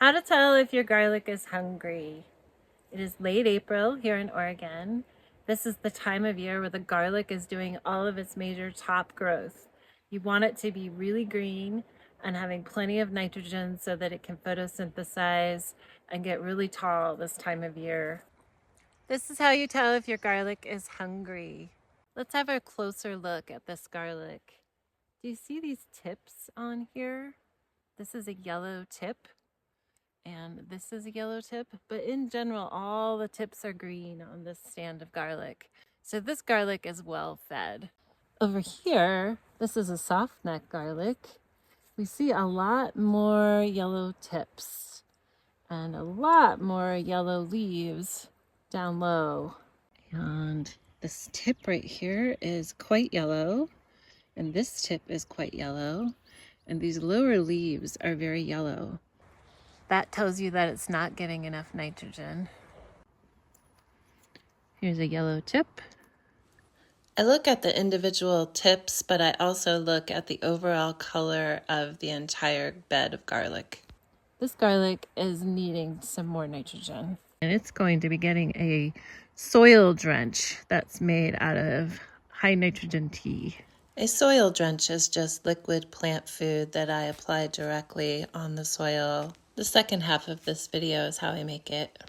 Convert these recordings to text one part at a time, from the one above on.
How to tell if your garlic is hungry. It is late April here in Oregon. This is the time of year where the garlic is doing all of its major top growth. You want it to be really green and having plenty of nitrogen so that it can photosynthesize and get really tall this time of year. This is how you tell if your garlic is hungry. Let's have a closer look at this garlic. Do you see these tips on here? This is a yellow tip. And this is a yellow tip, but in general, all the tips are green on this stand of garlic. So this garlic is well fed. Over here, this is a soft neck garlic. We see a lot more yellow tips and a lot more yellow leaves down low. And this tip right here is quite yellow, and this tip is quite yellow, and these lower leaves are very yellow. That tells you that it's not getting enough nitrogen. Here's a yellow tip. I look at the individual tips, but I also look at the overall color of the entire bed of garlic. This garlic is needing some more nitrogen. And it's going to be getting a soil drench that's made out of high nitrogen tea. A soil drench is just liquid plant food that I apply directly on the soil. The second half of this video is how I make it.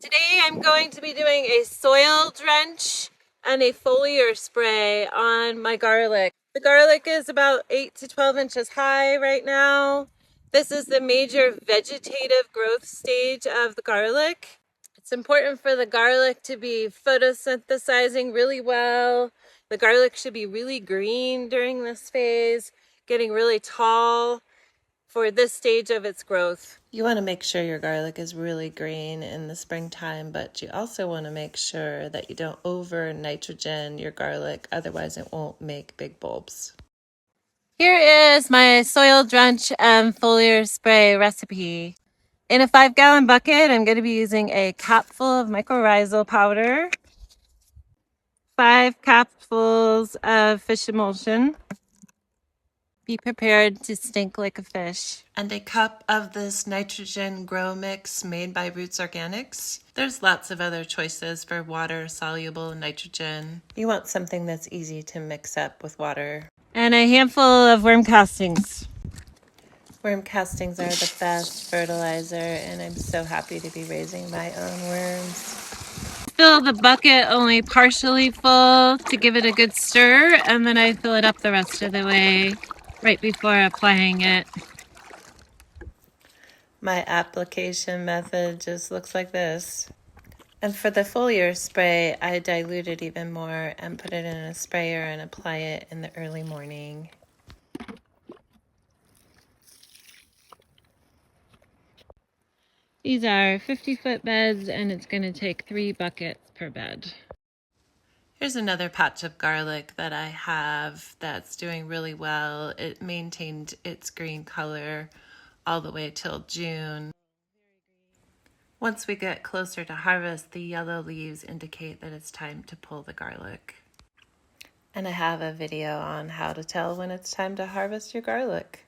Today I'm going to be doing a soil drench and a foliar spray on my garlic. The garlic is about 8 to 12 inches high right now. This is the major vegetative growth stage of the garlic. It's important for the garlic to be photosynthesizing really well. The garlic should be really green during this phase, getting really tall for this stage of its growth. You want to make sure your garlic is really green in the springtime, but you also want to make sure that you don't over nitrogen your garlic, otherwise it won't make big bulbs. Here is my soil drench and foliar spray recipe. In a 5-gallon bucket, I'm going to be using a capful of mycorrhizal powder, 5 capfuls of fish emulsion. Be prepared to stink like a fish. And a cup of this nitrogen grow mix made by Roots Organics. There's lots of other choices for water-soluble nitrogen. You want something that's easy to mix up with water. And a handful of worm castings. Worm castings are the best fertilizer, and I'm so happy to be raising my own worms. Fill the bucket only partially full to give it a good stir, and then I fill it up the rest of the way right before applying it. My application method just looks like this. And for the foliar spray, I dilute it even more and put it in a sprayer and apply it in the early morning. These are 50-foot beds, and it's going to take 3 buckets per bed. Here's another patch of garlic that I have that's doing really well. It maintained its green color all the way till June. Once we get closer to harvest, the yellow leaves indicate that it's time to pull the garlic. And I have a video on how to tell when it's time to harvest your garlic.